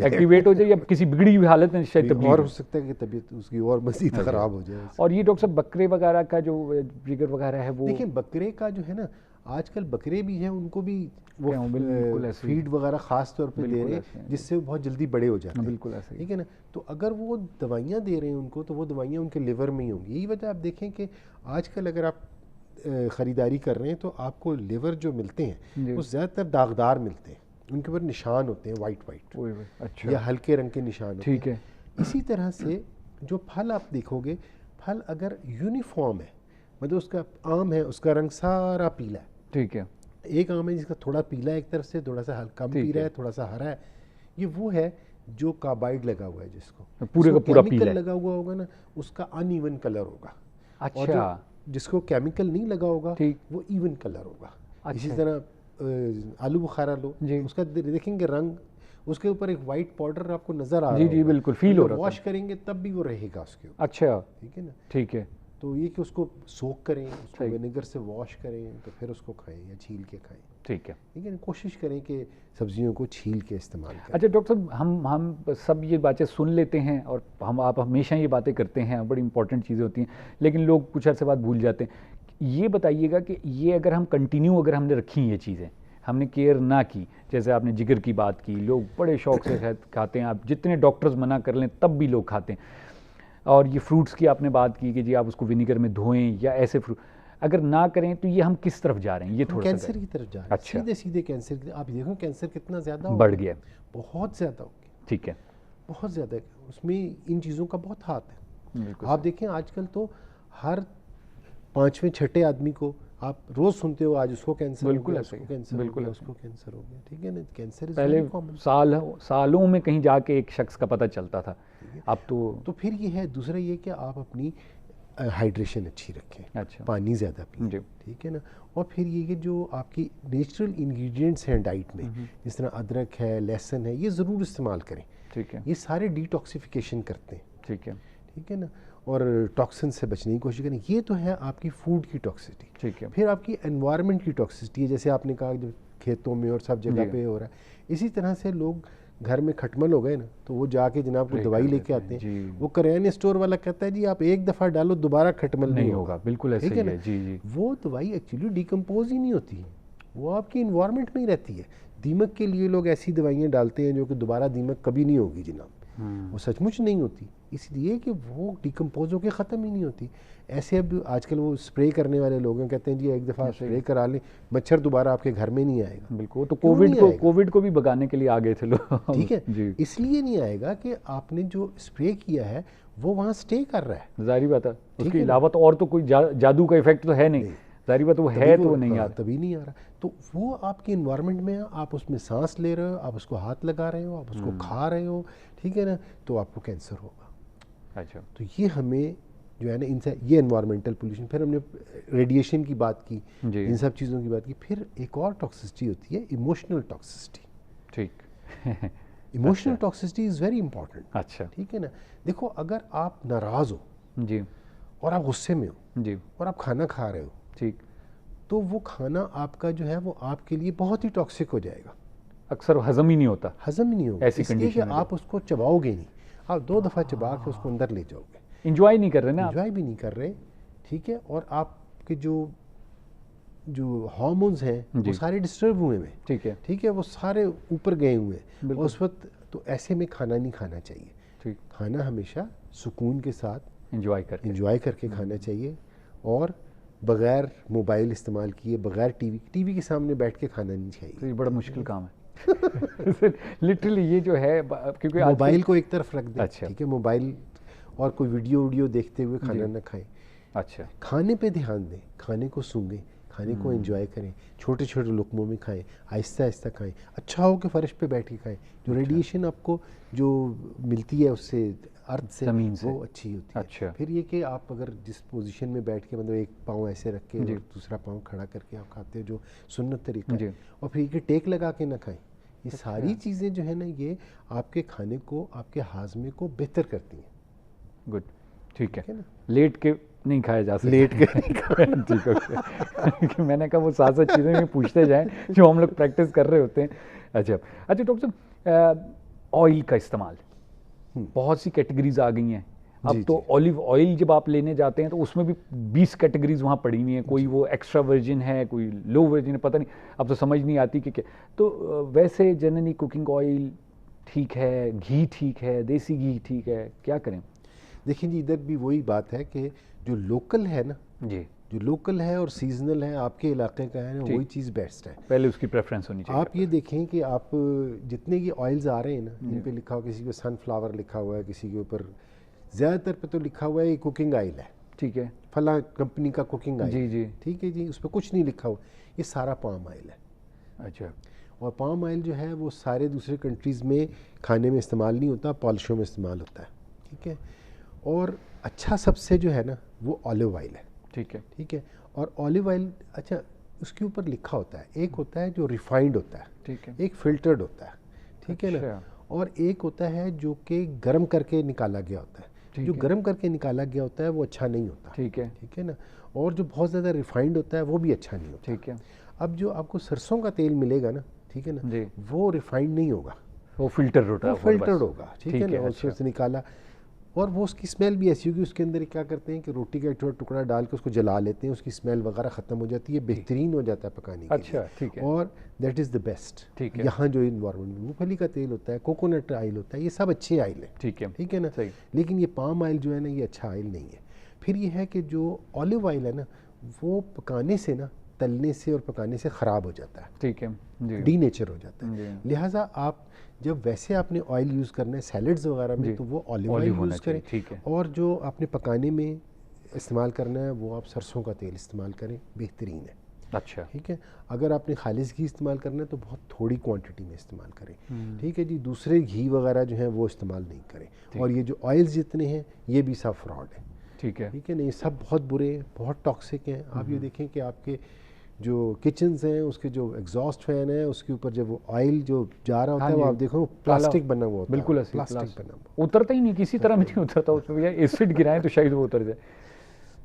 जाए या किसी बिगड़ी हुई हालत में शायद तब्दील और हो सकता है कि तबीयत उसकी और मज़ीद ख़राब हो जाए। और ये डॉक्टर साहब बकरे वगैरह का जो जिगर वगैरह है वो, देखिए बकरे का जो है ना, आजकल बकरे भी हैं, उनको भी वो बिल्कुल फीड वगैरह ख़ास तौर पे दे रहे हैं जिससे वो बहुत जल्दी बड़े हो जाते हैं। बिल्कुल ऐसे, ठीक है ना। तो अगर वो दवाइयाँ दे रहे हैं उनको, तो वो दवाइयाँ उनके लिवर में ही होंगी। यही वजह आप देखें कि आजकल अगर आप ख़रीदारी कर रहे हैं तो आपको लिवर जो मिलते हैं वो ज़्यादातर दागदार मिलते हैं, उनके ऊपर निशान होते हैं वाइट। अच्छा। या हल्के रंग के निशान होते हैं। ठीक है। इसी तरह से जो फल आप देखोगे, फल अगर यूनिफॉर्म है, मतलब उसका आम है उसका रंग सारा पीला है, ठीक है, एक आम है जिसका थोड़ा पीला है एक तरफ से, थोड़ा सा हल्का कम पी रहा है, थोड़ा सा हरा है, ये वो है जो कार्बाइड लगा हुआ है, जिसको पूरे का पूरा पीला लगा हुआ होगा ना, उसका अनइवन कलर होगा। अच्छा। और जो जिसको केमिकल नहीं लगा होगा वो इवन कलर होगा। अच्छा। इसी तरह आलू बुखारा लो, उसका देखेंगे रंग, उसके ऊपर एक वाइट पाउडर आपको नजर आ रहा है। जी बिल्कुल फील हो रहा है। वॉश करेंगे तब भी वो रहेगा उसके ऊपर। अच्छा, ठीक है ना। ठीक है। तो ये कि उसको सोक करें, उसको विनेगर से वॉश करें, तो फिर उसको खाएं या छील के खाएं। ठीक है। ठीक है, कोशिश करें कि सब्जियों को छील के इस्तेमाल करें। अच्छा डॉक्टर साहब, हम सब ये बातें सुन लेते हैं और आप हमेशा ये बातें करते हैं, बड़ी इंपॉर्टेंट चीज़ें होती हैं, लेकिन लोग कुछ अर्से बाद भूल जाते हैं। ये बताइएगा कि ये अगर हम कंटिन्यू अगर हमने रखी ये चीज़ें, हमने केयर ना की, जैसे आपने जिगर की बात की, लोग बड़े शौक से खाते हैं, आप जितने डॉक्टर्स मना कर लें तब भी लोग खाते हैं। और ये फ्रूट्स की आपने बात की कि जी आप उसको विनीगर में धोएं या ऐसे फ्रूट, अगर ना करें तो ये हम किस तरफ जा रहे हैं? ये थोड़ा कैंसर की तरफ जा रहे हैं। अच्छा। सीधे सीधे कैंसर की। आप देखो कैंसर कितना ज़्यादा बढ़ गया, बहुत ज़्यादा हो गया। ठीक है, बहुत ज़्यादा, उसमें इन चीज़ों का बहुत हाथ है। आप देखें आजकल तो हर 5वें 6ठे आदमी को आप रोज सुनते हो आज उसको कैंसर हो गया, उसको कैंसर हो गया, उसको कैंसर हो गया। ठीक है ना। कैंसर पहले सालों में कहीं जाके एक शख्स का पता चलता था, अब तो फिर ये है दूसरा ये कि आप अपनी हाइड्रेशन अच्छी रखें। अच्छा। पानी ज़्यादा पिए। ठीक है ना। और फिर ये कि जो आपकी नेचुरल इंग्रेडिएंट्स हैं डाइट में, जिस तरह अदरक है, लहसुन है, ये ज़रूर इस्तेमाल करें। ठीक है। ये सारे डिटॉक्सिफिकेशन करते हैं। ठीक है। ठीक है ना। और टॉक्सिन से बचने की कोशिश करें। ये तो है आपकी फूड की टॉक्सिसिटी। ठीक है। फिर आपकी एनवायरनमेंट की टॉक्सिसिटी है, जैसे आपने कहा जो खेतों में और सब जगह पे हो रहा है। इसी तरह से लोग घर में खटमल हो गए ना, तो वो जाके जनाब को दवाई लेके आते हैं। वो करियाने स्टोर वाला कहता है जी आप एक दफ़ा डालो दोबारा खटमल नहीं होगा। बिल्कुल ऐसे ही है। जी। वो दवाई एक्चुअली डिकम्पोज ही नहीं होती, वो आपकी इन्वायरमेंट में ही रहती है। दीमक के लिए लोग ऐसी दवाइयाँ डालते हैं जो कि दोबारा दीमक कभी नहीं होगी जनाब, वो सचमुच नहीं होती, इसलिए कि वो डिकम्पोज होकर ख़त्म ही नहीं होती। ऐसे अब आजकल वो स्प्रे करने वाले लोग हैं, कहते हैं जी एक दफ़ा स्प्रे करा लें, मच्छर दोबारा आपके घर में नहीं आएगा। बिल्कुल। तो कोविड को भी भगाने के लिए आ गए थे लोग। ठीक है। इसलिए नहीं आएगा कि आपने जो स्प्रे किया है वो वहाँ स्टे कर रहा है। जाहिर बात है, उसके अलावा तो और तो कोई जादू का इफेक्ट तो है नहीं। जाहिर बात वो है तो नहीं आ रहा, तभी नहीं आ रहा। तो वो आपके इन्वायरमेंट में, आप उसमें सांस ले रहे हो, आप उसको हाथ लगा रहे हो, आप उसको खा रहे हो, ठीक है ना, तो आपको कैंसर होगा। अच्छा। तो ये हमें जो है ना इनसे, ये एनवायरमेंटल पोल्यूशन, फिर हमने रेडिएशन की बात की, इन सब चीज़ों की बात की। फिर एक और टॉक्सिसिटी होती है इमोशनल टॉक्सिसिटी। ठीक। Emotional toxicity is very important. अच्छा। ठीक है ना। देखो अगर आप नाराज़ हो जी और आप गुस्से में हो जी और आप खाना खा रहे हो, ठीक, तो वो खाना आपका जो है वो आपके लिए बहुत ही टॉक्सिक हो जाएगा। अक्सर हजम ही नहीं होता। हजम ही नहीं होगा, ऐसी इसलिए कि आप उसको चबाओगे नहीं, आप 2 दफ़ा चबा के उसको अंदर ले जाओगे। इंजॉय नहीं कर रहे ना, इंजॉय भी नहीं कर रहे। ठीक है। और आपके जो हार्मोन्स हैं वो सारे डिस्टर्ब हुए हैं। ठीक है। ठीक है। वो सारे ऊपर गए हुए हैं और उस वक्त तो ऐसे में खाना नहीं खाना चाहिए। ठीक। खाना हमेशा सुकून के साथ इंजॉय करके खाना चाहिए, और बग़ैर मोबाइल इस्तेमाल किए, बग़ैर टीवी के सामने बैठ के खाना नहीं चाहिए। तो ये बड़ा मुश्किल काम है। लिटरली ये जो है, क्योंकि मोबाइल को एक तरफ रख दें। अच्छा। ठीक है। मोबाइल और कोई वीडियो देखते हुए खाना ना खाएं। अच्छा। खाने पे ध्यान दें, खाने को सूंघें, खाने को एंजॉय करें, छोटे छोटे लुकमों में खाएं, आहिस्ता आहिस्ता खाएं, अच्छा हो कि फर्श पे बैठ के खाएं। जो रेडिएशन आपको जो मिलती है उससे, अर्थ से, वो अच्छी होती है। अच्छा। फिर ये कि आप अगर जिस पोजीशन में बैठ के, मतलब एक पाँव ऐसे रख के और दूसरा पाँव खड़ा करके आप खाते हो, जो सुन्नत तरीका है, और फिर ये टेक लगा के ना खाएं। ये सारी चीज़ें जो है ना, ये आपके खाने को, आपके हाजमे को बेहतर करती हैं। गुड। ठीक है ना। लेट के नहीं खाया जा सकता। लेट के नहीं खाया। ठीक है। मैंने कहा वो साथ साथ चीज़ें भी पूछते जाएं जो हम लोग प्रैक्टिस कर रहे होते हैं। अच्छा डॉक्टर साहब, ऑयल का इस्तेमाल, बहुत सी कैटेगरीज आ गई हैं, अब तो ऑलिव ऑयल जब आप लेने जाते हैं तो उसमें भी 20 कैटेगरीज वहाँ पड़ी हुई हैं, कोई वो एक्स्ट्रा वर्जिन है, कोई लो वर्जिन है, पता नहीं, अब तो समझ नहीं आती कि क्या। तो वैसे जनरली कुकिंग ऑयल ठीक है, घी ठीक है, देसी घी ठीक है, क्या करें? देखिए जी, इधर भी वही बात है कि जो लोकल है ना जी, जो लोकल है और सीजनल है, आपके इलाके का है ना, वही चीज़ बेस्ट है। पहले उसकी प्रेफरेंस होनी चाहिए। आप ये देखें कि आप जितने ये ऑयल्स आ रहे हैं ना, जिन पे लिखा हुआ, किसी पे सनफ्लावर लिखा हुआ है, किसी के ऊपर ज़्यादातर पे तो लिखा हुआ है ये कुकिंग ऑयल है, ठीक है, फला कंपनी का कुकिंग ऑयल, जी जी, ठीक है जी, उस पर कुछ नहीं लिखा हुआ, ये सारा पाम ऑयल है। अच्छा, और पाम ऑयल जो है वो सारे दूसरे कंट्रीज़ में खाने में इस्तेमाल नहीं होता, पॉलिशों में इस्तेमाल होता है, ठीक है। और अच्छा सबसे जो है ना वो ऑलिव ऑयल है, ठीक है, ठीक है। और ऑलिव ऑयल, अच्छा, उसके ऊपर लिखा होता है, एक होता है जो रिफाइंड होता है, ठीक है, एक फिल्टर्ड होता है, ठीक है ना, और एक होता है जो कि गर्म करके निकाला गया होता है। जो गर्म करके निकाला गया होता है वो अच्छा नहीं होता, ठीक है ना। और जो बहुत ज़्यादा रिफाइंड होता है वो भी अच्छा नहीं होता, ठीक है। अब जो आपको सरसों का तेल मिलेगा ना, ठीक है ना, वो रिफाइंड नहीं होगा, वो फिल्टर होगा, फिल्टर्ड होगा, ठीक है ना, उससे निकाला। और वो उसकी स्मेल भी ऐसी होगी, उसके अंदर क्या करते हैं कि रोटी का एक थोड़ा टुकड़ा डाल के उसको जला लेते हैं, उसकी स्मेल वगैरह ख़त्म हो जाती है, बेहतरीन हो जाता है पकाने के लिए। ठीक है। और दैट इज़ द बेस्ट। ठीक है। यहाँ जो इन्वायरमेंट में मूंगफली का तेल होता है, कोकोनट ऑयल होता है, ये सब अच्छे ऑयल है, ठीक है ना, लेकिन ये पाम ऑयल जो है ना, ये अच्छा ऑयल नहीं है। फिर ये है कि जो ऑलिव ऑयल है ना, वो पकाने से ना, तलने से और पकाने से ख़राब हो जाता है, ठीक है, डी नेचर हो जाता है। लिहाजा आप जब वैसे आपने ऑयल यूज़ करना है सैलड्स वगैरह में, तो वो ऑलिव ऑयल यूज़ करें, ठीक है। और जो आपने पकाने में इस्तेमाल करना है वो आप सरसों का तेल इस्तेमाल करें, बेहतरीन है, अच्छा, ठीक है। अगर आपने खालिस घी इस्तेमाल करना है तो बहुत थोड़ी क्वांटिटी में इस्तेमाल करें, ठीक है जी। दूसरे घी वगैरह जो हैं वो इस्तेमाल नहीं करें। और ये जो ऑयल्स जितने हैं ये भी सब फ्रॉड है, ठीक है, ठीक है ना, ये सब बहुत बुरे हैं, बहुत टॉक्सिक हैं। आप ये देखें कि आपके जो किचन्स हैं, उसके जो एग्जॉस्ट फैन है, उसके ऊपर जब वो ऑयल जो जा रहा होता है, वो आप देखो प्लास्टिक बना हुआ होता है, बिल्कुल प्लास्टिक बना हुआ, उतरता ही नहीं, किसी तरह भी नहीं उतरता उसमें, भैया एसिड गिराएं तो शायद वो उतर जाए।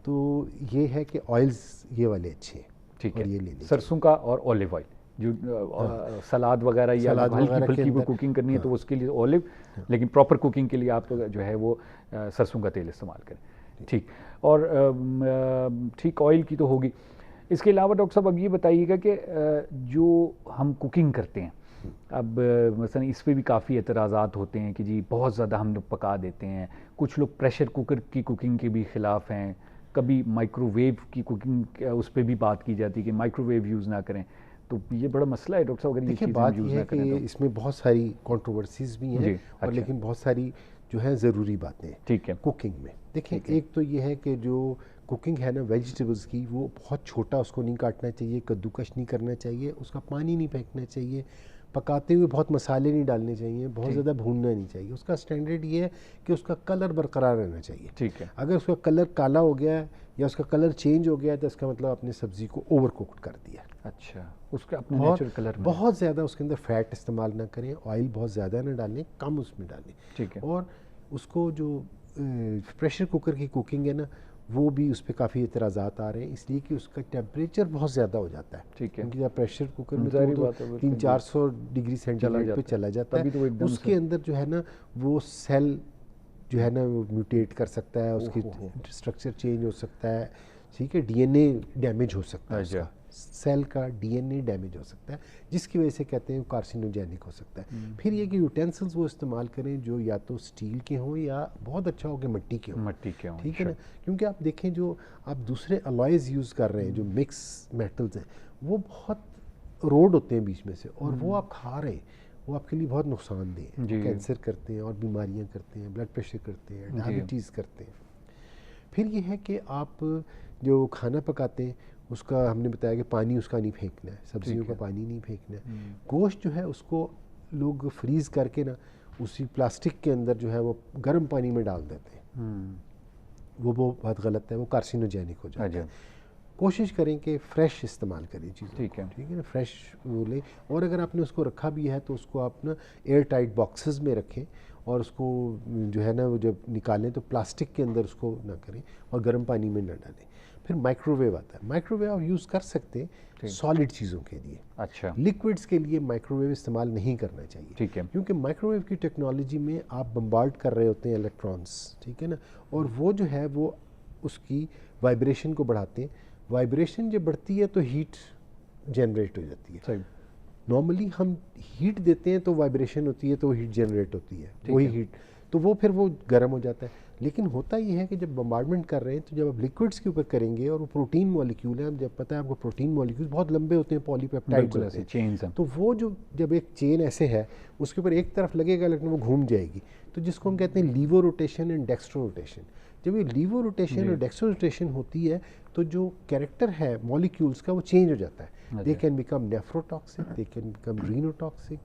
तो ये है कि ऑयल्स ये वाले अच्छे हैं, ठीक है, ये ले सरसों का और ऑलिव ऑयल, जो सलाद वगैरह या हल्की फुल्की को कुकिंग करनी है तो उसके लिए ऑलिव, लेकिन प्रॉपर कुकिंग के लिए आप जो है वो सरसों का तेल इस्तेमाल करें, ठीक। और ठीक, ऑयल की तो होगी। इसके अलावा डॉक्टर साहब अब ये बताइएगा कि जो हम कुकिंग करते हैं, अब मसलन इस पे भी काफ़ी एतराज़ात होते हैं कि जी बहुत ज़्यादा हम लोग पका देते हैं, कुछ लोग प्रेशर कुकर की कुकिंग के भी ख़िलाफ़ हैं, कभी माइक्रोवेव की कुकिंग उस पर भी बात की जाती है कि माइक्रोवेव यूज़ ना करें, तो ये बड़ा मसला है डॉक्टर साहब, अगर ये चीज़ें बात यूज़ ये ना है कि करें तो। इसमें बहुत सारी कंट्रोवर्सीज भी हैं, और लेकिन बहुत सारी जो है ज़रूरी बातें हैं, ठीक है, कुकिंग में। देखिए, एक तो ये है कि जो कुकिंग है ना वेजिटेबल्स की, वो बहुत छोटा उसको नहीं काटना चाहिए, कद्दूकश नहीं करना चाहिए, उसका पानी नहीं फेंकना चाहिए, पकाते हुए बहुत मसाले नहीं डालने चाहिए, बहुत ज़्यादा भूनना नहीं चाहिए। उसका स्टैंडर्ड ये है कि उसका कलर बरकरार रहना चाहिए, ठीक है। अगर उसका कलर काला हो गया या उसका कलर चेंज हो गया तो इसका मतलब आपने सब्ज़ी को ओवर कुक्ड कर दिया। अच्छा, उसका अपने नेचुरल कलर में बहुत ज़्यादा उसके अंदर फैट इस्तेमाल ना करें, ऑयल बहुत ज़्यादा ना डालें, कम उसमें डालें, ठीक है। और उसको जो प्रेशर कुकर की कुकिंग है ना, वो भी उस पर काफ़ी एतराज़ात आ रहे हैं, इसलिए कि उसका टेम्परेचर बहुत ज़्यादा हो जाता है, ठीक है, क्योंकि जब प्रेशर कुकर में तो 300-400 डिग्री सेंटीग्रेड पे चला जाता है, तो उसके अंदर जो है ना वो सेल जो है ना वो म्यूटेट कर सकता है, उसकी स्ट्रक्चर चेंज हो सकता है, ठीक है, डीएनए डैमेज हो सकता है, उसका सेल का डीएनए डैमेज हो सकता है, जिसकी वजह से कहते हैं कार्सिनोजेनिक हो सकता है। फिर ये कि यूटेंसिल्स वो इस्तेमाल करें जो या तो स्टील के हों या बहुत अच्छा हो कि मिट्टी के हों, ठीक है ना, क्योंकि आप देखें जो आप दूसरे अलॉयज़ यूज़ कर रहे हैं, जो मिक्स मेटल्स हैं, वो बहुत रोड होते हैं बीच में से, और वो आप खा रहे हैं, वो आपके लिए बहुत नुकसानदेह है, कैंसर करते हैं और बीमारियां करते हैं, ब्लड प्रेशर करते हैं, डायबिटीज़ करते हैं। फिर ये है कि आप जो खाना पकाते हैं उसका हमने बताया कि पानी उसका नहीं फेंकना है, सब्जियों का पानी नहीं फेंकना है। गोश्त जो है उसको लोग फ्रीज़ करके ना उसी प्लास्टिक के अंदर जो है वो गर्म पानी में डाल देते हैं, वो बहुत गलत है, वो कार्सिनोजेनिक हो जाता है। कोशिश करें कि फ़्रेश इस्तेमाल करें चीज़ें, ठीक है ना, फ्रेश वो लें, और अगर आपने उसको रखा भी है तो उसको आप ना एयर टाइट बॉक्सेस में रखें, और उसको जो है ना वो जब निकालें तो प्लास्टिक के अंदर उसको ना करें और गर्म पानी में ना डालें। फिर माइक्रोवेव आता है। माइक्रोवेव आप यूज़ कर सकते हैं सॉलिड चीज़ों के लिए। अच्छा। लिक्विड्स के लिए माइक्रोवेव इस्तेमाल नहीं करना चाहिए। ठीक है। क्योंकि माइक्रोवेव की टेक्नोलॉजी में आप बम्बार्ड कर रहे होते हैं इलेक्ट्रॉन्स, ठीक है ना, और वो जो है वो उसकी वाइब्रेशन को बढ़ाते हैं। वाइब्रेशन जब बढ़ती है तो हीट जनरेट हो जाती है। सही। नॉर्मली हम हीट देते हैं तो वाइब्रेशन होती है तो हीट जनरेट होती है, वही हीट, तो वो फिर वो गर्म हो जाता है। लेकिन होता ये है कि जब बम्बार्डमेंट कर रहे हैं तो जब आप लिक्विड्स के ऊपर करेंगे और वो प्रोटीन मॉलिक्यूल है, जब पता है आपको प्रोटीन मॉलिक्यूल बहुत लंबे होते हैं, पॉलीपेप्टाइड होते हैं, चेन्स हैं, तो वो जो जब एक चेन ऐसे है उसके ऊपर एक तरफ लगेगा लेकिन वो घूम जाएगी, तो जिसको हम कहते हैं लीवो रोटेशन एंड डेक्स्ट्रो रोटेशन। जब ये लीवो रोटेशन और डेक्स्ट्रो रोटेशन होती है तो जो कैरेक्टर है मॉलिक्यूल्स का वो चेंज हो जाता है। They can become nephrotoxic, they can become renotoxic,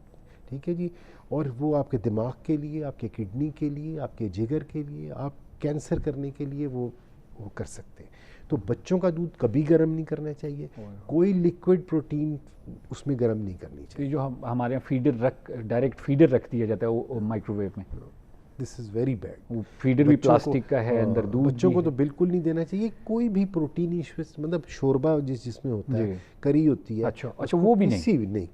ठीक है जी, और वो आपके दिमाग के लिए, आपके किडनी के लिए, आपके जिगर के लिए, आप कैंसर करने के लिए वो कर सकते हैं। तो बच्चों का दूध कभी गर्म नहीं करना चाहिए, कोई लिक्विड प्रोटीन उसमें गर्म नहीं करनी चाहिए। तो जो हमारे यहाँ फीडर डायरेक्ट फीडर रख दिया जाता है वो माइक्रोवेव में, दिस इज़ वेरी बैड। वो फीडर भी प्लास्टिक का है, अंदर दूध बच्चों को तो बिल्कुल नहीं देना चाहिए। कोई भी प्रोटीन मतलब शोरबा जिसमें होता है, करी होती है, अच्छा वो भी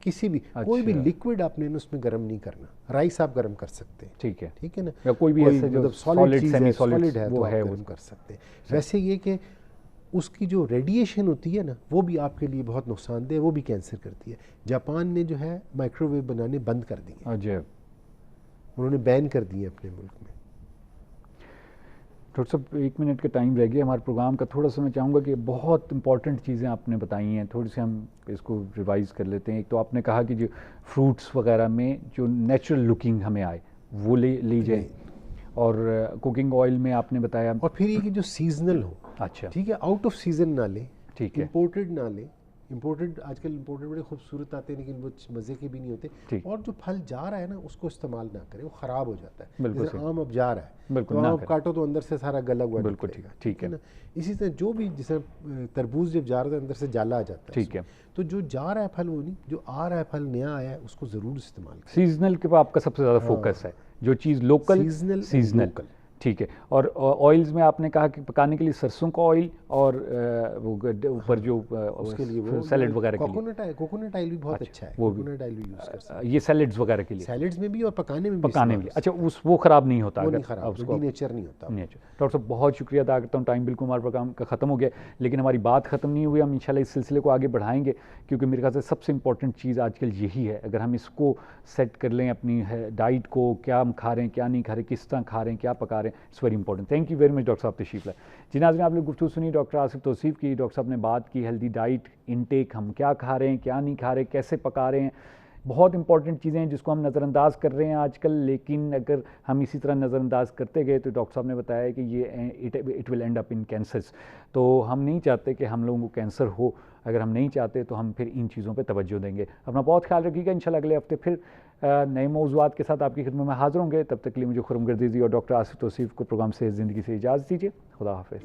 किसी भी कोई भी लिक्विड आपने उसमें गर्म नहीं करना। राइस आप गर्म कर सकते हैं, ठीक है, ठीक है ना, या कोई भी ऐसे जो सॉलिड सेमी सॉलिड है वो है गर्म कर सकते हैं। वैसे ये कि उसकी जो रेडिएशन होती है ना वो भी आपके लिए बहुत नुकसानदेह, वो भी कैंसर करती है। जापान ने जो है माइक्रोवेव बनाने बंद कर दिए, उन्होंने बैन कर दिए अपने मुल्क में। डॉक्टर साहब 1 मिनट का टाइम रह गया हमारे प्रोग्राम का, थोड़ा सा मैं चाहूँगा कि बहुत इंपॉर्टेंट चीज़ें आपने बताई हैं, थोड़ी सी हम इसको रिवाइज़ कर लेते हैं। एक तो आपने कहा कि जो फ्रूट्स वगैरह में जो नेचुरल लुकिंग हमें आए वो ले जाए, और कुकिंग ऑयल में आपने बताया, और फिर ये कि जो सीजनल हो, अच्छा ठीक है, आउट ऑफ सीजन ना ले, ठीक है, इम्पोर्टेड ना ले। इम्पोर्टेड आजकल इम्पोर्टेड बड़े खूबसूरत आते हैं लेकिन वो मज़े के भी नहीं होते, और जो फल जा रहा है ना उसको इस्तेमाल ना करें, वो ख़राब हो जाता है। जैसे आम अब जा रहा है, तो आम काटो तो अंदर से सारा गला हुआ निकलेगा, ठीक है ना। इसी तरह जो भी, जैसे तरबूज जब जा रहा है अंदर से जाला आ जाता है, ठीक है, तो जो जा रहा है फल वो नहीं, जो आ रहा है फल नया आया है उसको ज़रूर इस्तेमाल करें। सीजनल के आपका सबसे ज़्यादा फोकस है, जो चीज़ लोकल सीजनल, ठीक है। और ऑयल्स में आपने कहा कि पकाने के लिए सरसों का ऑयल, और वो ऊपर जो उसके लिए वो सैलेड वगैरह के लिए कोकोनट ऑयल भी बहुत अच्छा है, वो भी कोकोनट ऑयल भी यूज़ कर सकते हैं, ये सैलेड्स वगैरह के लिए, सैलेड्स में भी और पकाने में भी। अच्छा वो ख़राब नहीं होता, उसको नेचर नहीं होता। नेचर। डॉक्टर साहब बहुत शुक्रिया अदा करता हूँ, टाइम बिल्कुल हमारा प्रोग्राम का ख़त्म हो गया, लेकिन हमारी बात ख़त्म नहीं हुई। हम इंशाल्लाह इस सिलसिले को आगे बढ़ाएंगे, क्योंकि मेरे ख्याल से सबसे इंपॉर्टेंट चीज़ आजकल यही है। अगर हम इसको सेट कर लें अपनी डाइट को, क्या हम खा रहे हैं क्या नहीं खा रहे, किस तरह खा रहे हैं, क्या पका रहे हैं, it's very important. Thank you very much doctor साहब तशरीफ़ लाए। जी नाज़रीन, आप लोग गुफ्तगू सुनी डॉक्टर आसिफ तौसीफ़ की। डॉक्टर साहब ने बात की हेल्दी डाइट इनटेक, हम क्या खा रहे हैं क्या नहीं खा रहे, कैसे पका रहे हैं, बहुत इंपॉर्टेंट चीज़ें हैं जिसको हम नज़रअंदाज कर रहे हैं आजकल। लेकिन अगर हम इसी तरह नज़रअंदाज करते गए तो डॉक्टर साहब ने बताया कि ये it will and up in cancers. तो हम नहीं चाहते कि हम लोगों को कैंसर हो, अगर हम नहीं चाहते तो हम फिर इन चीज़ों पे तवज्जो देंगे। अपना बहुत ख्याल रखिएगा। इंशाल्लाह अगले हफ्ते फिर नए मौज़ूआत के साथ आपकी खिदमत में हाज़िर होंगे। तब तक के लिए मुझे खुरम गर्दीजी और डॉक्टर आसिफ तौसीफ़ को प्रोग्राम से ज़िंदगी से इजाज़त दीजिए। खुदा हाफ़िज़।